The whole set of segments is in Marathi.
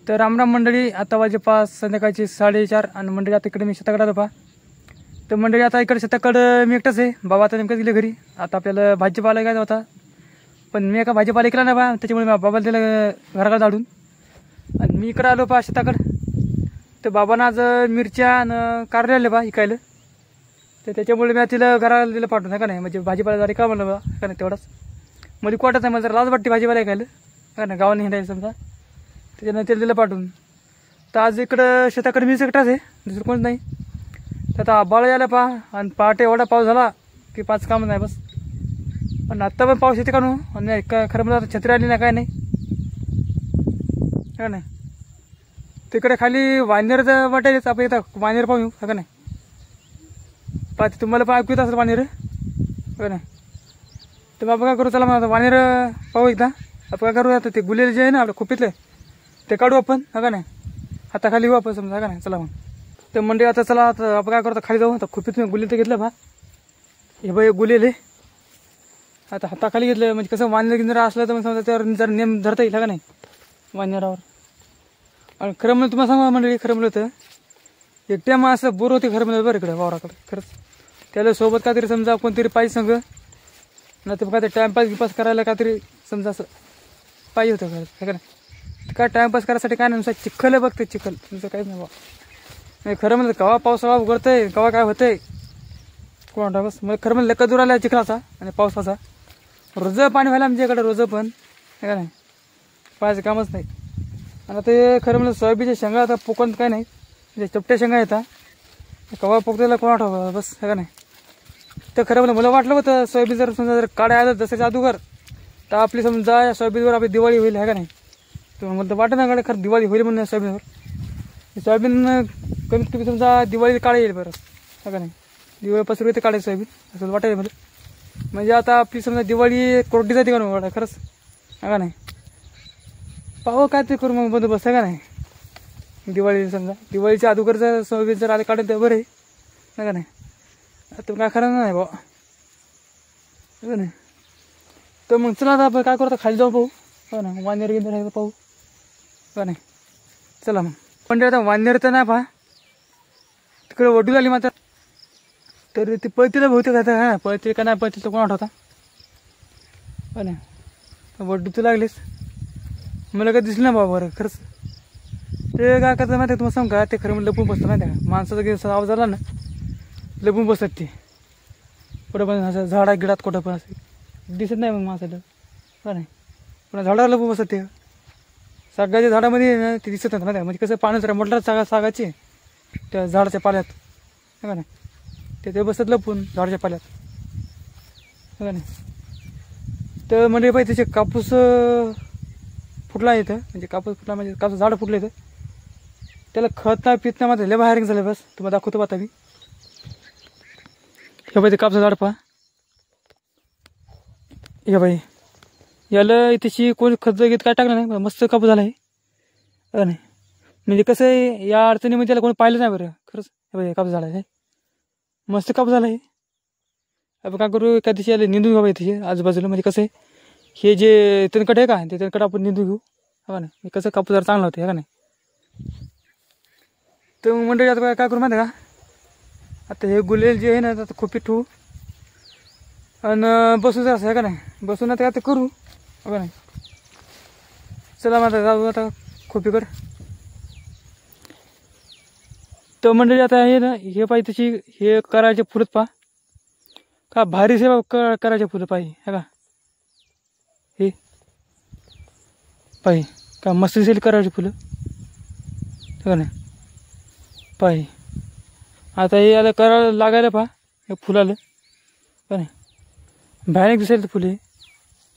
तर रामराम मंडळी, आता वाजे 5 संध्याकाळची 4:30 आणि मंडळी आता इकडे मी शेताकडे आलो पहा. तर मंडळी आता इकडे शेताकडं मी एकटाच आहे. बाबा आता नेमकं गेले घरी. आता आपल्याला भाजीपाला घ्यायचा होता, पण मी एका भाजीपाला ऐकला नाही बा, त्याच्यामुळे बाबाला दिलं घराकडे धाडून आणि मी इकडं आलो पहा शेताकडं. तर बाबांना आज मिरच्या आणि कारले आले बा इकायला, तर त्याच्यामुळे मी तिला घराला दिलं पाठवून आहे का नाही. म्हणजे भाजीपाला जरी का म्हणलं बा का नाही, तेवढाच मला कोटाच आहे. मला जरा लाज वाटते भाजीपाला ऐकायला का नाही, गावाने हिंडायचं समजा, त्याच्यानं तेल दिलं पाठवून. तर आज इकडं शेताकडे मीच एकटाच आहे, दुसरं कोणच नाही. तर आता आबाळ यायला पहा आणि पहाटे एवढा पाऊस झाला की 5 कामं नाही बस. पण आत्ता पण पाऊस येते का नो, आणि खरं मला आता छत्री आली नाही काय नाही का नाही. तिकडे खाली वानेर वाटायच, आपण येतात वानेर पाहू येऊ का नाही. पाहते तुम्हाला पण ऐकू येत असेल वानेर का नाही. तर बाबा काय करू, चला मला वानेर पाहू एकदा. आपण काय करू, आता ते गुलेले जे आहे ना आपलं खुपीतलं, ते काढू आपण का नाही. आता खाली येऊ आपण समजा का नाही. चला मग तर मंडळी आता चला, आता आपण काय करतो खाली जाऊ. आता खुपीत मी गुलेल तर घेतलं बा, हे बाई गुलेले आता हाताखाली घेतलं. म्हणजे कसं वानेर गिंजरा असलं तर मग समजा त्यावर जर नेम धरता येईल का नाही वानेरावर. आणि खरं म्हणलं तुम्हाला सांगा मंडळी, खरं म्हणलं तर एकट्या मग असं बोर होते खरं म्हणलं बरं इकडे वावराकडे. खरंच त्याला सोबत काहीतरी समजा कोणतरी पाहिजे संग, नाही तर काहीतरी टाईमपास गिपास करायला काहीतरी समजा असं पाहिजे होतं खरंच का नाही. काय टाईमपास करायसाठी काय नाही, नुसतं चिखल आहे बघते, चिखल तुमचं काहीच नाही बा. नाही खरं म्हणलं केव्हा पावसाळा उघडतंय केव्हा काय होतंय कोण बस. मग खरं म्हणलं लेका दूर आला चिखलाचा आणि पावसाचा. रोज पाणी व्हायला आमच्या इकडे, रोज पण का नाही, पाहायचं कामच नाही. आणि ते खरं म्हणलं सोयाबीनच्या शेंगा आता पोकण काय नाही, म्हणजे चपट्या शेंगा येतात केव्हा पोकतेला कोण आठवतं बस का नाही. तर खरं म्हणलं मला वाटलं होतं सोयाबीन जर समजा जर काढा आलं जसं जादूगर, तर आपली समजा या सोयाबीनवर आपली दिवाळी होईल आहे का नाही. तर मला तर वाटत ना कडे खरं दिवाळी होईल म्हणून सोयाबीनवर. सोयाबीन कमीत कमी समजा दिवाळी काढा येईल बरं का नाही. दिवाळीपासून ते काढायचं सोयाबीन असं वाटायला मला. म्हणजे आता आपली समजा दिवाळी कोरडी जाते का नाही खरंच का नाही. पाहू काय ते करू मग बंदोबस्त का नाही. दिवाळी समजा दिवाळीच्या अगोदरचं सोयाबीन जर आले काढून ते बरं आहे का नाही. आता काय खरं नाही बा नाही. तर मग चला आता आपण काय करतो खाली जाऊ पाहू का ना, वानेर गिंदर आहे पाहू का नाही. चला मग पण आता वानेर तर नाही पहा, तिकडे वडूला आली मात्र. तर ती पळतीला बहुतेक आता हा पळते का नाही पळते तर कोण आठवता का नाही. वड्डू तर लागलीच, मला काय दिसलं ना बाबा बरं खरंच. ते काय करतं माहिती आहे तुम्हाला सांग का, ते खरं म्हणजे लपून बसतं माहिती आहे का. माणसाचा गेला आवाज आला ना लपून बसतात ते कुठं पण, असं झाडा गिडात कुठं पण असं दिसत नाही मग माणसाला का नाही. पण झाडावर लपून बसतात ते. सागाच्या झाडामध्ये ना ते दिसत नाही माहिती आहे. म्हणजे कसं पाणी जरा म्हटलं सागाचे त्या झाडाच्या पाल्यात का नाही, ते बसतात लपून झाडाच्या पाल्यात का नाही. तर म्हणजे पाहिजे त्याचे कापूस फुटला येतं, म्हणजे कापूस फुटला म्हणजे कापूस झाडं फुटलं येतं, त्याला खत नाही पित नाही माझं लय बाहेर झालं बस. तुम्हाला दाखवतो आता मी. हे बाई ते कापसा झाड पहा, हे बाई याला त्याची कोणी खत घेत काय टाकलं नाही, मस्त कापूस झाला आहे का नाही. म्हणजे कसं आहे या अडचणीमध्ये त्याला कोणी पाहिलं नाही बरं खरंच. हे बाई कापूस झाला आहे, मस्त कापूस झाला आहे. आपण काय करू एका दिवशी याला निंदून घ्यावं त्याचे आजूबाजूला. म्हणजे कसं आहे हे जे तणकट आहे का ते तणकट आपण निंदून घेऊ का नाही. कसं कापूस जरा चांगला होते का नाही. तर मंडळी आता काय करू माहिती आहे का, आता हे गुलेल जे आहे ना आता खोपीत ठेवू आणि बसू जर असं आहे का नाही. बसून आता आता करू का नाही. चला मग आता जाऊ आता खोपीकडं. तर मंडळी आता हे ना हे पाहिजे तशी हे करायचे फुलत पहा का भारी सेवा करायचे फुलं पाहिजे है का. हे पाहिजे का मस्त दिसेल करायचे फुलं का नाही पाहिजे. आता हे याला करायला लागायला पहा हे फुलाला का नाही. भयानक दिसेल तर फुले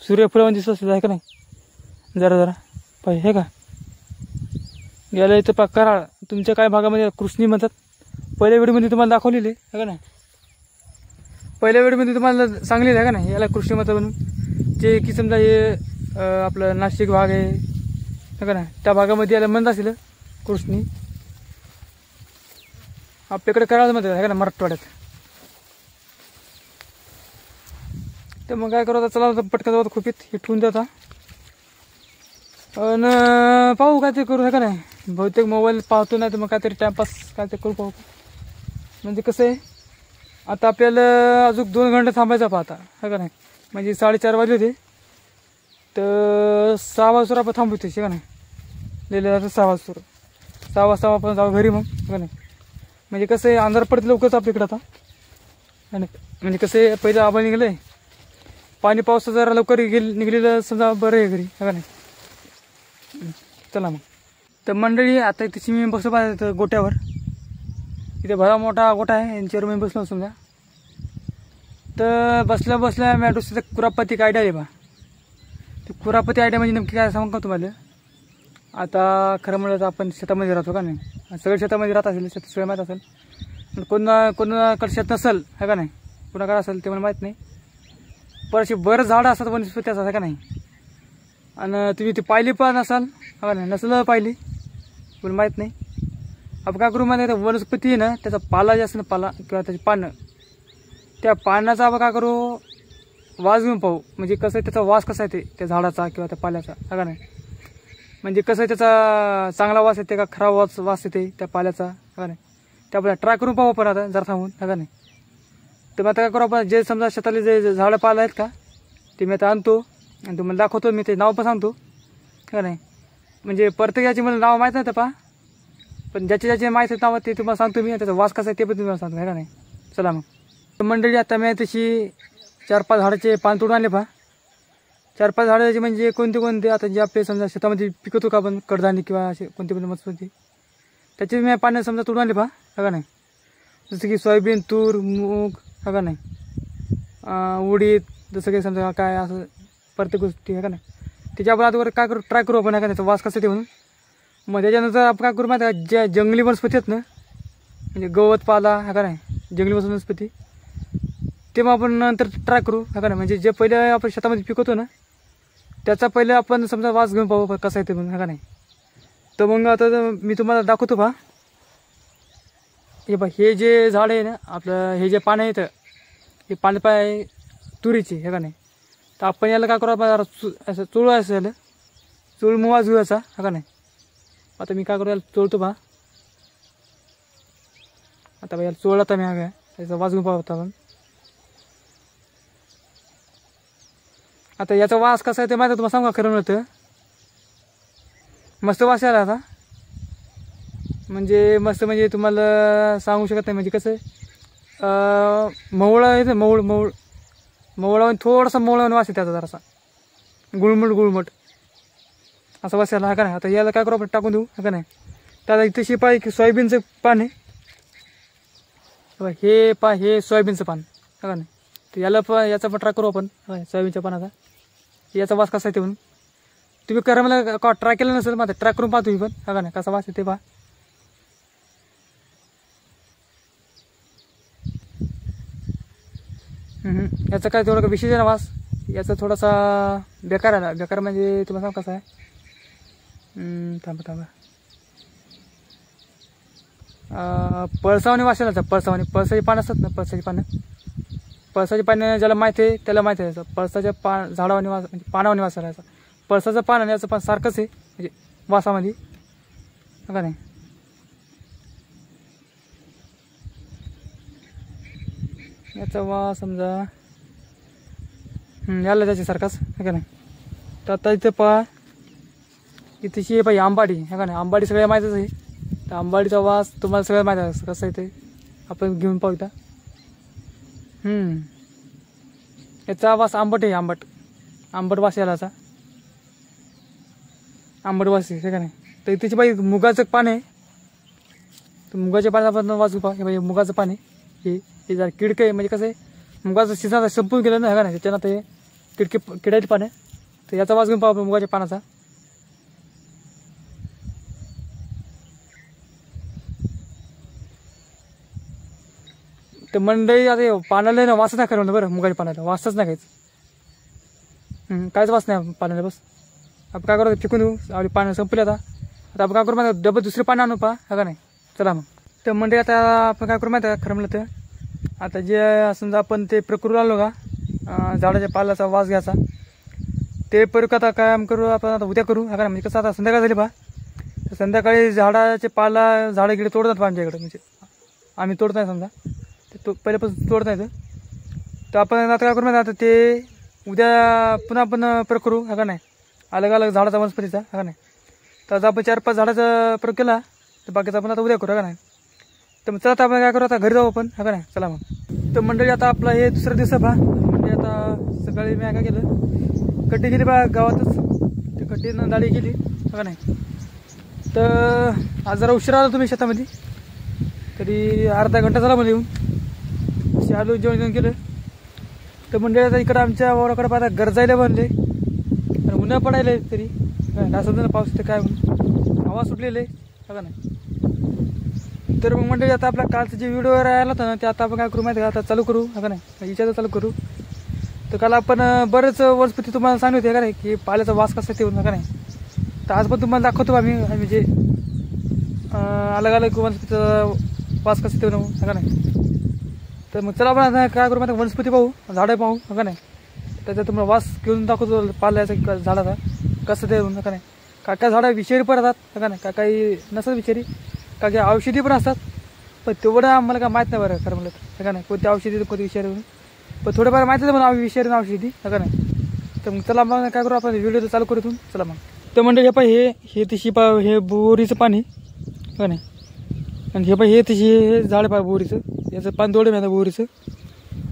सूर्यफुलामध्ये दिसत असतं आहे का नाही जरा जरा पाहिजे हे का. याला इथं पा कराळ तुमच्या काय भागामध्ये कृष्णी म्हणतात. पहिल्या व्हिडिओमध्ये तुम्हाला दाखवलेले आहे का नाही. पहिल्या वेळेमध्ये तुम्हाला सांगलेलं आहे का नाही याला कृष्णी म्हणतात म्हणून. जे की समजा हे आपलं नाशिक भाग आहे का नाही, त्या भागामध्ये याला म्हणत असेल कृष्णी. आपल्याकडे करायला म्हणतात आहे का नाही मराठवाड्यात. तर मग काय करू आता, चला पटकन जाऊ खुपीत हे ठेवून द्या आता. आणि पाहू काय ते करू का नाही. बहुतेक मोबाईल पाहतो नाही तर मग काहीतरी टाइमपास काय ते करू पाहू. म्हणजे कसं आहे आता आपल्याला अजून 2 घंटे थांबायचं पाहता है का नाही. म्हणजे 4:30 वाजले होते तर 6 वाजता आपण थांबू त्याची का नाही. लिहिलं जातं 6 वाजता. 6 वाजता आपण जाऊ घरी मग का नाही. म्हणजे कसं आहे अंधार पडते लवकरच आपल्या इकडं आता नाही. म्हणजे कसं आहे पहिलं आपण निघलं आहे पाणी पावसाचं जरा लवकर निघलेलं समजा बरं आहे घरी है का नाही. चला मग तर मंडळी आता तशी मी बसलो पाहिजे गोट्यावर. इथे भला मोठा गोठा आहे यांच्यावर मी बसलो समजा. तर बसल्या बसल्या मी तिथं कुरापती आयडिया आहे बा. ते कुरापती आयडिया म्हणजे नेमकी काय सांगू का तुम्हाला. आता खरं म्हणलं तर आपण शेतामध्ये राहतो का नाही. सगळ्या शेतामध्ये राहत असेल शेत सगळं माहीत असेल. कोणाकडे शेत नसेल है का नाही. कोणाकडे असेल ते मला माहीत नाही. पण अशी बरं झाडं असतात वनस्पती असतात का नाही. आणि तुम्ही ती पाहिली पण असाल हा नाही नसलं पाहिली पण माहीत नाही. आपण काय करू माहिती आहे वनस्पती आहे ना त्याचा पाला जे असतं ना पाला किंवा त्याची पानं त्या पानाचा आपण काय करू वास घेऊन पाहू. म्हणजे कसं आहे त्याचा वास कसा येते त्या झाडाचा किंवा त्या पाल्याचा हा का नाही. म्हणजे कसं आहे त्याचा चांगला वास येते का खराब वास येते त्या पाल्याचा हा नाही. ते आपल्याला ट्राय करून पाहू आपण आता जरा थांबून हा का नाही. तर मग आता काय करू आपण जे समजा शेतातले जे झाडं पाला आहेत का ते मी आता आणतो आणि तुम्हाला दाखवतो. मी ते नाव पण सांगतो का नाही. म्हणजे प्रत्येकाची मला नाव माहीत नाही तर पहा पण ज्याचे माहीत आहेत नाव ते तुम्हाला सांगतो मी. त्याचा वास कसा आहे ते पण तुम्हाला सांगतो है का नाही. चला मग मंडळी आता मी तशी 4-5 झाडाचे पान तोडून आणले पहा. 4-5 झाडाचे म्हणजे कोणते आता जे आपले समजा शेतामध्ये पिकवतो का आपण कडधान्य किंवा असे कोणते वनस्पती त्याचे मी पानं समजा तोडून आणले पहा है का नाही. जसं की सोयाबीन तूर मूग है का नाही उडीद जसं काही समजा काय असं प्रत्येक गोष्टी आहे का नाही. त्याच्यावर आता काय करू ट्राय करू आपण आहे का त्याचा वास कसा ते म्हणून. मग त्याच्यानंतर आपण काय करू माहिती आहे ज्या जंगली वनस्पती आहेत ना म्हणजे गवत पाला आहे का नाही जंगली वनस्पती ते मग आपण नंतर ट्राय करू है का नाही. म्हणजे जे पहिले आपण शेतामध्ये पिकवतो ना त्याचा पहिले आपण समजा वास घेऊन पाहू कसा आहे ते म्हणून है का नाही. तर मग आता मी तुम्हाला दाखवतो पहा. हे जे झाड आहे ना आपलं हे जे पानं आहेत हे पानं पाय तुरीचे है का नाही. तर आपण याला काय करू असं चोळायचं याला चोळ मुवाज घेऊयाचा हा का नाही. आता मी काय करू याला चोळतो पहा. आता याला चोळला तर मी हा काय त्याचा वास घेऊन पाहतो आपण. आता याचा वास कसा आहे ते माहिती तुम्हाला सांगा खरं नव्हतं. मस्त वास यायला आता म्हणजे मस्त म्हणजे तुम्हाला सांगू शकत नाही. म्हणजे कसं मवळा येतं मवळा थोडासा मवळा वास येते त्याचा जरासा गुळमट असा वास यायला हा का नाही. आता याला काय करू आपण टाकून देऊ हा का नाही. त्याला इथे शिपाई की सोयाबीनचं पान आहे हे सोयाबीनचं पान हा का नाही. तर याचा पण ट्राय करू आपण सोयाबीनच्या पानाचा. याचा वास कसा येते म्हणून तुम्ही करा मला ट्राय केलं नसेल मग ट्राय करून पाहा तुम्ही पण हा का नाही कसा वास येते पहा. याचा काय थोडा विशेष आहे ना वास याचा थोडासा बेकार आहे ना. बेकार म्हणजे तुम्हाला सांग कसा आहे थांबा पळसावानी वास यायला पळसाची पानं असतात ना पळसाची पानं ज्याला माहिती आहे त्याला माहिती आहे. पळसाच्या झाडावानी वास म्हणजे पानावानी वास यायचा. पळसाचं पान आणि याचं पान सारखंच आहे म्हणजे वासामध्ये का नाही. याचा वास समजा याला त्याच्यासारखाच है का नाही. तर आता इथं पहा इथेशी आहे पाहिजे आंबाडी है का नाही. आंबाडी सगळ्या माहीतच आहे. तर आंबाडीचा वास तुम्हाला सगळं माहीत आहे कसं आहे ते आपण घेऊन पाहू इथं. याचा वास आंबट आहे आंबट वास याला आंबट वास आहे का नाही. तर त्याची बाई मुगाचं पान आहे. तर मुगाच्या पानापासून वास घेऊ पहा. हे मुगाचं पान आहे हे जरा किडकं आहे. म्हणजे कसं आहे मुगाचं सीझन संपून गेलं ना का नाही त्याच्यानं ते किड्याचे पान आहे. तर याचा वास घेऊन पाहू मुगाच्या पानाचा. तर मंडळी आता पानाला ना वासच नाही खरं बरं मुगाच्या पानाला वासच नाही काहीच वास नाही पानाला. बस आपण काय करू फेकून देऊ आपली पानं संपली आता आपण काय करू माहिती डबल दुसरे पानं आणू पहा हा का नाही. चला मग तर मंडळी आता आपण काय करू माहिती आहे खरं म्हणलं तर आता जे समजा आपण ते प्रकृती आलो का झाडाच्या पाल्याचा वास घ्यायचा ते प्रयोग आता काम करू आपण आता उद्या करू हा का नाही. म्हणजे कसं आता संध्याकाळ झाली पहा, तर संध्याकाळी झाडाचे पाला झाडं गिडे तोडतात पहा आमच्या इकडं. म्हणजे आम्ही तोडत नाही समजा, ते पहिल्यापासून तोडत नाही. तर आपण आता काय करू माहिती आता ते उद्या पुन्हा आपण प्रयोग करू हा का नाही. अलग अलग झाडाचा वनस्पतीचा हा का नाही. तर आज आपण 4-5 झाडाचा प्रयोग केला, तर बाकीचा आपण आता उद्या करू का नाही. तर मग चला आता आपण काय करू, आता घरी जाऊ आपण हा का नाही. चला मग. तर मंडळी आता आपला हे दुसरा दिवस आहे पहा. म्हणजे आता सकाळी मी काय केलं, कड्डी गेली बा गावातच, ते कड्डीनं दाढी गेली हा का नाही. तर आज जरा उशिरा आलो तुम्ही शेतामध्ये, तरी अर्धा घंटा झाला मला येऊन. आलो जेवण केलं. तर मंडळी आता इकडं आमच्या वावराकडे पाहता गरजायला बनले आणि उन्हा पडायला तरी असं पाऊस तर काय हवा सुटलेले आहे का नाही. तर मग मंडळी आता आपला कालचा जे व्हिडिओ राहिला होता ना, ते आता आपण काय करू माहिती का, आता चालू करू हा का नाही. याच्यात चालू करू. तर काल आपण बरेच वनस्पती तुम्हाला सांगली होती का नाही, की पाल्याचा वास कसा येऊन हा का नाही. तर आज पण तुम्हाला दाखवतो आम्ही म्हणजे अलग अलग वनस्पतीचा वास कसा येऊन हा का नाही. तर मग चला आपण आता काय करू माहिती, वनस्पती पाहू, झाडं पाहू हा का नाही. त्याचा तुम्हाला वास घेऊन दाखवतो पाल्याचा झाडाचा कसं ते येऊन का नाही. काय झाडं विषारी पण राहतात का नाही, काही नसतात विषारी, काही औषधी पण असतात. पण तेवढं आम्हाला काय माहीत नाही बरं खरं म्हणलं का नाही, कोणती औषधी कोणती विषारी म्हणून. पण थोडंफार माहिती आहे मला विषारी औषधी का नाही. तर मग चला मग काय करू, आपण व्हिडिओ चालू करू इथून. चला मग. तर मंडळी हे पाहिजे हे तशी हे बोरीचं पाणी का नाही. आणि हे पाहिजे हे तशी हे झाड पाहिजे बोरीचं, याचं पान तोडे आता बोरीचं.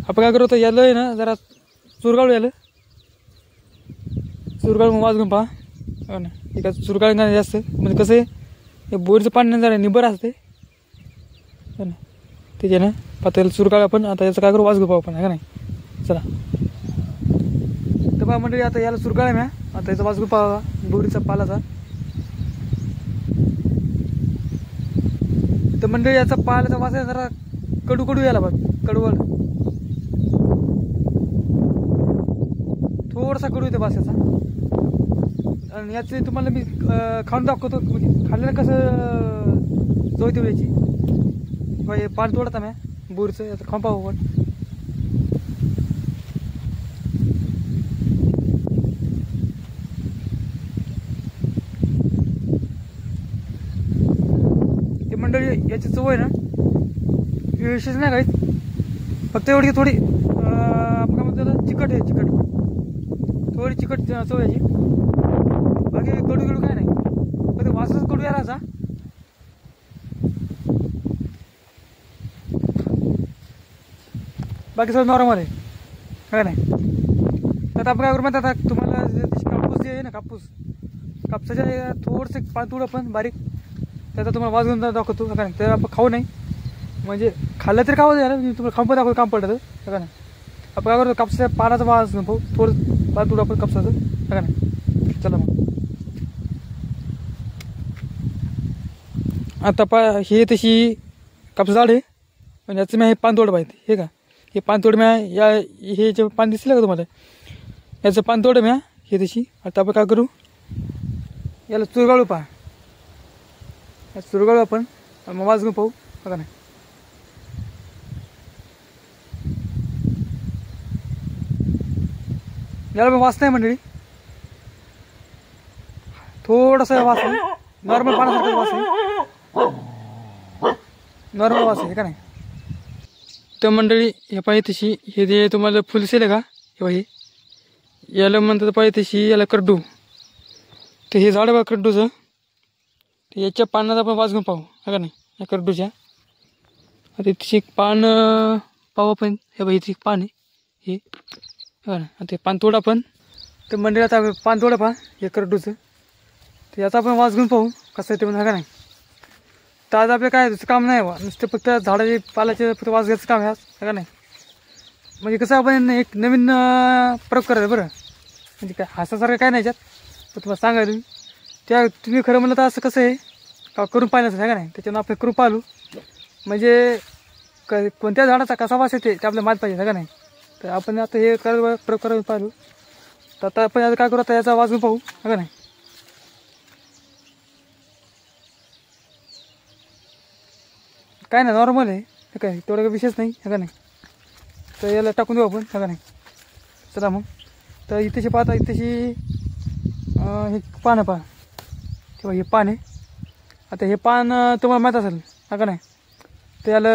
आपण काय करू, तर यालं आहे ना जरा चुरगाळू यालं, चुरगाळ मग वाजून पहा हो ना. एका चुरगाळ नाही जास्त, म्हणजे कसं आहे हे बोरीचं पाणी जरा निबर असते हो ना, त्याच्यानं पातळीला चुरगाळ. आपण आता याचं काय करू, वाज घेऊ आपण का नाही. चला तर बा मंडळी आता याला चुरगाळ आहे म्या, आता याचा वाज घेऊ पाहा बोरीचा पालाचा. तर मंडळी याचा पाल्याचा वास आहे जरा कडू कडू यायला बघ, कडवड थोडासा कडू येतो वास याचा. आणि याचे तुम्हाला मी खाऊन दाखवतो, म्हणजे खाल्ल्यानं कसं चव येते याची. हे पान तोडता म्या बोरीचं, याचं खाऊन पाहू आपण. ते मंडळी याची चव आहे ना विशेष नाही काहीच, फक्त एवढी थोडी आपण काय म्हणतो चिकट आहे, चिकट थोडी चिकट चव याची. बाकी कडू कडू काय नाही, पण वासच कडू यायला असा. बाकी सगळं नॉर्मल आहे काय नाही. तर आपण काय करू म्हणतात, आता तुम्हाला कापूस जे आहे ना, कापसाच्या थोडंसं पान तोडू आपण बारीक, त्याचा तुम्हाला वाज घेऊन दाखवतो का नाही. तर आपण खाऊ नाही, म्हणजे खाल्लं तरी खावं द्या, तुम्हाला खाऊन पण दाखवतो काम पडतं का नाही. आपण काय करतो, कापसाच्या पानाचा वाज घेऊ थोडं पान तोडू आपण कापसाचं का नाही. चला मग. आता हे तशी कापूस झाड आहे, पण याचं मी हे पान तोड पाहिजे हे का. हे पान तोड म्या या हे जे पान दिसलं का तुम्हाला, याचं पान तोड म्या हे तशी. आता आपण काय करू, याला चुरगाळू पहा, या चुरगाळू आपण मग वाज घेऊन पाहू का नाही. याला पण वास नाही मंडळी, थोडासा वास आहे, नॉर्मल पाण्यासारखा वास आहे, नॉर्मल वास आहे का नाही. तर मंडळी हे पाहिजे तशी हे जे तुम्हाला फुल दिसेल का, हे याला म्हणतात पाहिजे तशी याला कडू. तर हे झाड बघा कडूचं, तर याच्या पानाचा आपण वाज घेऊन पाहू का नाही, या कडूच्या. आता तशी पान पाहू आपण, हे बघा इथे पान आहे हे का नाही. ते पान तोडा आपण. तर मंडळी आता पान तोडा पहा हे कडूचं, तर याचा आपण वाज घेऊन पाहू कसं आहे ते म्हणून का नाही. तर आज आपलं काय दुसरं काम नाही बा, नुसतं फक्त झाडाचे पाल्याचे फक्त वाज घ्यायचं काम आहे आज का नाही. म्हणजे कसं आपण एक नवीन प्रयोग करायचं बरं, म्हणजे काय हसासारखं काय नाही याच्यात. तर तुम्हाला सांगायला त्या तुम्ही खरं म्हणलं तर असं कसं आहे का करून पाहिलं का नाही, त्याच्यानं आपण करून पाहिलो म्हणजे कोणत्या झाडाचा कसा वास येते ते आपल्याला माहीत पाहिजे का नाही. तर आपण आता हे प्रयोग करायला पाहिलो. तर आता आपण आता काय करू, आता याचा वाज घेऊन पाहू का नाही. काय नाही नॉर्मल आहे हे काय, तेवढं काही विशेष नाही हे का नाही. तर याला टाकून देऊ आपण हे का नाही. चला मग तर इथेशी पाहता इथेशी हे पान पहा तेव्हा हे पान आहे. आता हे पान तुम्हाला माहीत असेल हा का नाही. त्याला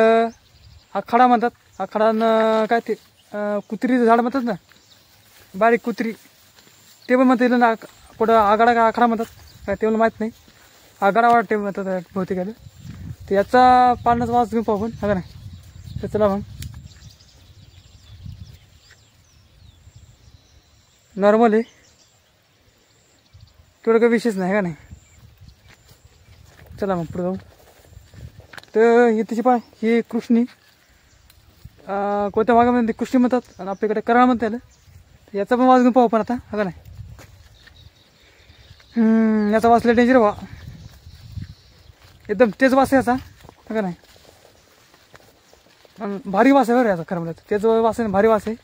आखाडा म्हणतात. आखाडानं काय ते कुत्रीचं झाड म्हणतात ना, बारीक कुत्री ते पण म्हणतात ना. कुठं आगाडा का आखाडा म्हणतात काय ते मला माहीत नाही. आगाडा वाटते म्हणतात बहुतेक याला. तर याचा पानाचा वास घेऊन पाहू आपण हा का नाही. तर चला मग. नॉर्मल आहे, तेवढं काही विशेष नाही का नाही. चला मग पुढे जाऊ. तर हे तशी पाय ही कृष्णी कोणत्या भागामध्ये कृष्णी म्हणतात आणि आपल्याकडे कराळ म्हणता याला. याचा पण वास घेऊन पाहू आपण आता हा का नाही. याचा वास लय डेंजर व्हा, एकदम तेच वास आहे याचा हा का नाही. भारी वास आहे बरं याचा खरं म्हणलं. तेच वास आहे, भारी वास आहे.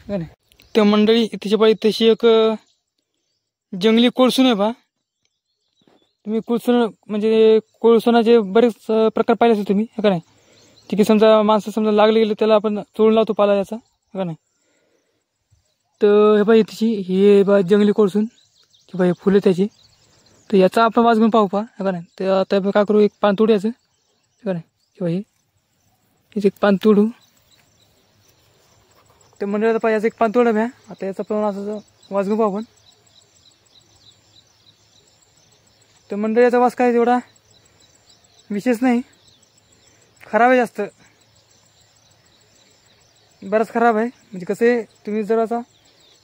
का नाही. तर मंडळी तिच्या पाहिजे तशी एक जंगली कोळसून आहे बा. तुम्ही कोळसून म्हणजे कोळसुनाचे बरेच प्रकार पाहिले असेल तुम्ही का नाही. ठीक आहे, समजा माणसं समजा लागले गेले त्याला आपण चोळून लावतो पाला याचा का नाही. तर हे पाहिजे तिची हे बा जंगली कोळसून की बाई फुलं त्याची. तर याचा आपण वास घेऊन पाहू पहा का नाही. तर आता काय करू, एक पान तोडू याचं का नाही किंवा हे एक पान तोडू. तर मंडळाचा पाहिजे याचं एक पान तोडा म्या. आता याचा पण असं वास घेऊन पाहू आपण. तर मंडळाचा वास काय एवढा विशेष नाही, खराब आहे जास्त, बराच खराब आहे. म्हणजे कसं तुम्ही जर असा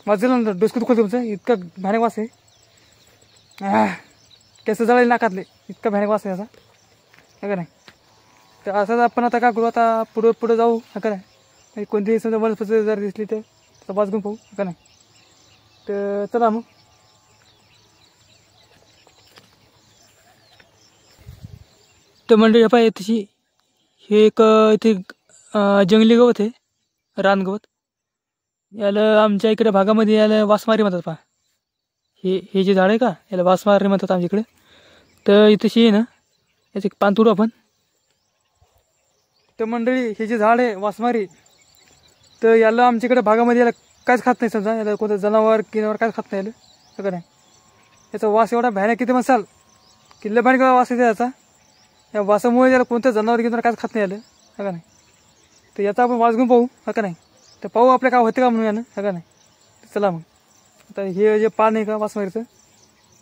वास दिला ना डोसकं दुखतं तुमचं, इतका भयानक वास आहे. केस जळाले नाकातले, इतका भयानक वास आहे असा का नाही. तर असंच आपण आता काय करू, आता पुढं जाऊ का नाही. कोणतीही समजा वनस्पती जर दिसली तर त्याचा वास घेऊन पाहू का नाही. तर चला मग. तर मंडळी पाहिजे तशी हे एक इथे जंगली गवत आहे, रानगवत. याला आमच्या इकडे भागामध्ये याला वासमारी म्हणतात पहा. हे जे झाड आहे का याला वासमारी म्हणतात आमच्या इकडे. तर इथेशी आहे ना याचं एक पान तोडू आपण. तर मंडळी हे जे झाड आहे वासमारी, तर याला आमच्याकडे भागामध्ये याला काहीच खात नाही. समजा याला कोणतं जनावर किनावर काहीच खात नाही याला सगळं नाही. याचा वास एवढा भयानक किती म्हणसाल की लय भयानक वास येते याचा. या वासामुळे याला कोणतं जनावर किनावर काहीच खात नाही आलं हा का नाही. तर याचा आपण वास घेऊन पाहू हा का नाही. तर पाहू आपल्या काय होते का म्हणून यानं हा का नाही. चला मग. आता हे जे पान आहे का वासमारीचं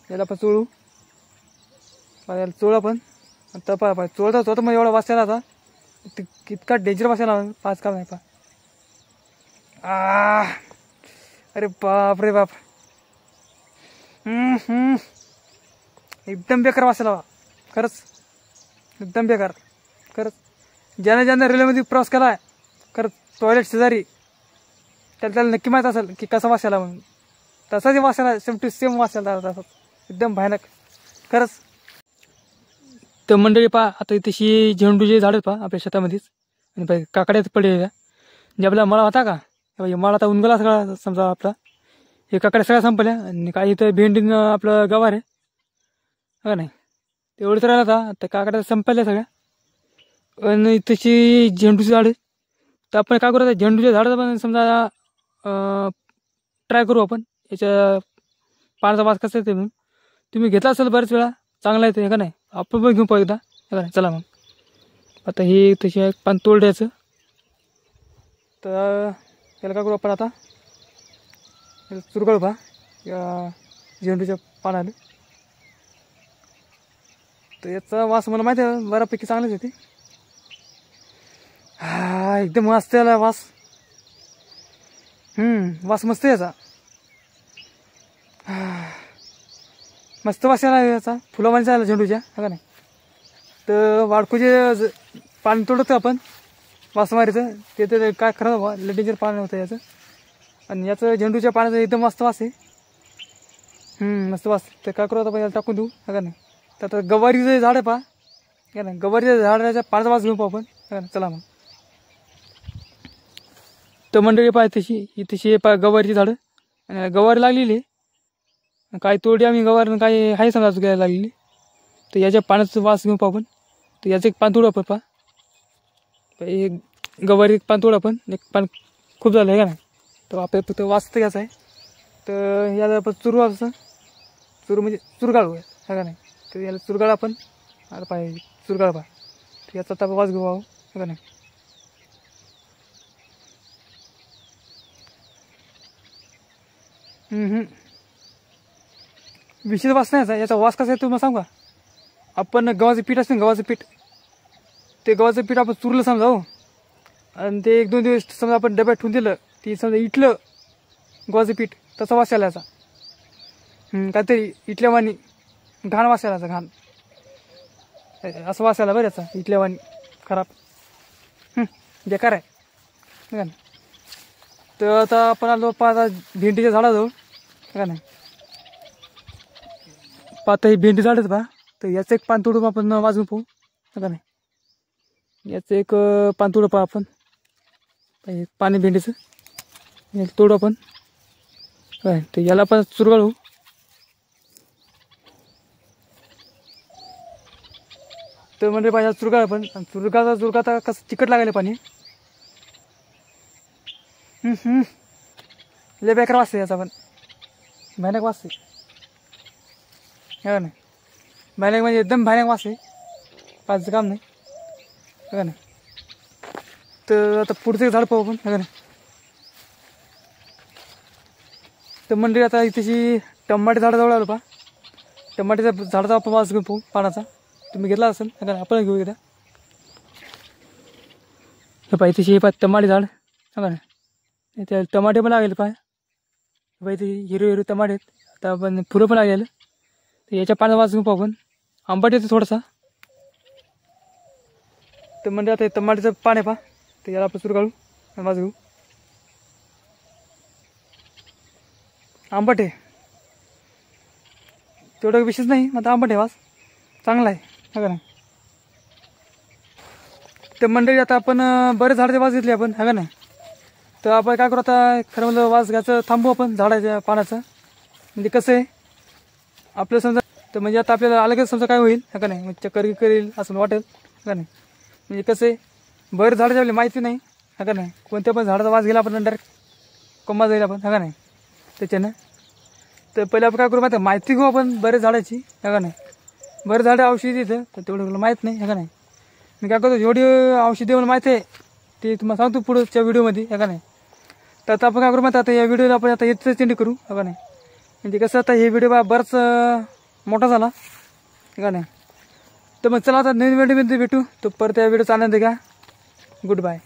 याला आपण चोळू. याला चोळू आपण. आता पहा चोळता मग एवढा वास याला आता इतका डेंजर वास याला पाच काम नाही पहा. अरे बाप रे बाप, एकदम बेकार वास याला खरंच, एकदम बेकार खरंच. ज्याने रेल्वेमध्ये प्रवास केला आहे खरंच टॉयलेट शेजारी त्याला नक्की माहीत असेल की कसा वास याला म्हणून. तसाच वास याला सेम वास याला तसाच एकदम भयानक खरंच. तर मंडळी पहा आता इथेशी झेंडूचे झाड पहा आपल्या शेतामध्येच. आणि पाहिजे काकड्यात पडलेल्या जे आपला मळा होता का मळा आता उनगला सगळा समजा आपला. हे काकड्या सगळ्या संपल्या आणि काही इथं भेंडीन आपलं गवार आहे हा नाही. तेवढंच राहिलं आता त्या काकड्या संपल्या सगळ्या. आणि तशी झेंडूची झाडं तर आपण काय करू, झेंडूच्या झाडाचा पण समजा ट्राय करू आपण. याच्या पाण्याचा वास कसा येते म्हणून तुम्ही घेतला असेल बरेच वेळा, चांगला येते का नाही. आपण पण घेऊन पाहू एकदा का नाही. चला मग. आता हे तशी एक पान तोडण्याचं. तर याला काय करू आपण आता चुरगळ पहा या झेंडूच्या पानाला. तर याचा वास मला माहिती आहे बऱ्यापैकी चांगलेच येते. एकदम मस्त याला वास. वास मस्त याचा, मस्त वास याला याचा फुलावांचा आला झेंडूच्या हा का नाही. तर वाळकूचे पाणी तोडतो आपण वासमारीचं, ते तर काय खरं बा लय डेंजर पाणी होतं याचं. आणि याचं झेंडूच्या पाण्याचं एकदम मस्त वास आहे. मस्त वास. तर काय करू आता याला टाकून देऊ हा का नाही. तर आता गवारीचं झाड आहे पहा का नाही. गवारीच्या झाडाच्या पाण्याचा वास घेऊन पाहू आपण हा का. चला मग. तर मंडळी पाहिजे तशी पा गवारीची झाडं आणि गवारी लागलेली काही तोडी आम्ही गवार काही आहे समजा घ्यायला लागलेली. तर याच्या पाण्याचा वास घेऊन पाहू आपण. तर याचं एक पान तोडू आपण पहा. गवारी पान तोड आपण, एक पान खूप झालं आहे का नाही. तर आपल्याला फक्त वाचतं घ्यायचं आहे. तर याला आपण चुरू असं चुरू म्हणजे चुरगाळू आहे का नाही. तर याला चुरगाळ आपण आता पाहिजे चुरगाळ पा. तर याचा आता वास घेऊ का नाही. विशेष वास नाही याचा वास कसा आहे तुम्हाला सांगू का. आपण गव्हाचं पीठ असते ना, गव्हाचं पीठ, ते गव्हाचं पीठ आपण चुरलं समजा हो, आणि ते 1-2 दिवस समजा आपण डब्यात ठेवून दिलं, ती समजा इटलं गव्हाचं पीठ, तसा वास यायला याचा. काहीतरी इटल्यावानी घाण वास यायला घाण, असं वास यायला बरं याचा इटल्यावानी खराब बेकार आहे का नाही. तर आता आपण आलो आता भेंडीच्या झाडाजवळ का नाही. पाहता ही भेंडी झाडच पहा. तर याचं एक पान तोडून आपण वाजवून पाहू का नाही. याचं एक पान तोडू पहा आपण, पाणी भेंडीचं याला तोडू आपण काय. तर याला आपण चुरगाळू. तर म्हणजे पाहिजे चुरगाळ आपण, चुरगाळता कसं तिखट लागले पाणी. लय बेकार वाजते याचा पण, भयानक वाजते का नाही. भयानक म्हणजे एकदम भयानक वाजते, पाहायचं काम नाही का नाही. तर आता पुढचं झाड पाहू आपण का नाही. तर मंडळी आता इथेची टमाटे झाडाजवळ आलो पहा. टमाट्याच्या झाडाचा आपण वास घेऊ पाहू पानाचा. तुम्ही घेतला असेल का आपण घेऊ एकदा. हे पाहिजे इथेची पा टमाटे झाड का नाही. त्या टमाटे पण लागेल पाय पाहिजे, हिरो हिरो टमाटे आहेत. आता आपण फुलं पण लागेल. तर याच्या पाण्याचा वास घेऊ पाहू आपण. आंबट येतो थोडासा. तर म्हणजे आता टमाट्याचं पान आहे पहा. तर याला आपण सुरू काढू वास घेऊ. आंबट आहे तेवढं विशेष नाही, मग आंबट आहे वास चांगला आहे का नाही. तर मंडळी आता आपण बरेच झाडाचे वास घेतले आपण का नाही. तर आपण काय करू आता, खरं म्हणलं वास घ्यायचं थांबू आपण झाडाच्या पानाचं. म्हणजे कसं आहे आपलं समजा, तर म्हणजे आता आपल्याला अलगच समजा काय होईल का नाही, म्हणजे चक्कर करेल असं वाटेल का नाही. म्हणजे कसं आहे बरेच झाडाची आपली माहिती नाही का नाही. कोणत्या पण झाडाचा वास गेला आपण डायरेक्ट कोंबा जाईल आपण का नाही त्याच्यानं. तर पहिले आपण काय करू माहिती घेऊ आपण बरेच झाडाची का नाही. बरेच झाडं औषधी येतं तर तेवढं माहीत नाही का नाही. मी काय करतो जेवढी औषधी मला माहिती आहे ते तुम्हाला सांगतो पुढच्या व्हिडिओमध्ये का नाही. तर आता आपण काय करू आता या व्हिडिओला आपण आता येतच चेंडी करू का नाही. म्हणजे कसं आता हे व्हिडिओ बराच मोठा झाला का नाही. तर मग चला आता नवीन व्हिडिओमध्ये भेटू. तो परत या व्हिडिओचा आनंद घ्या. Good bye.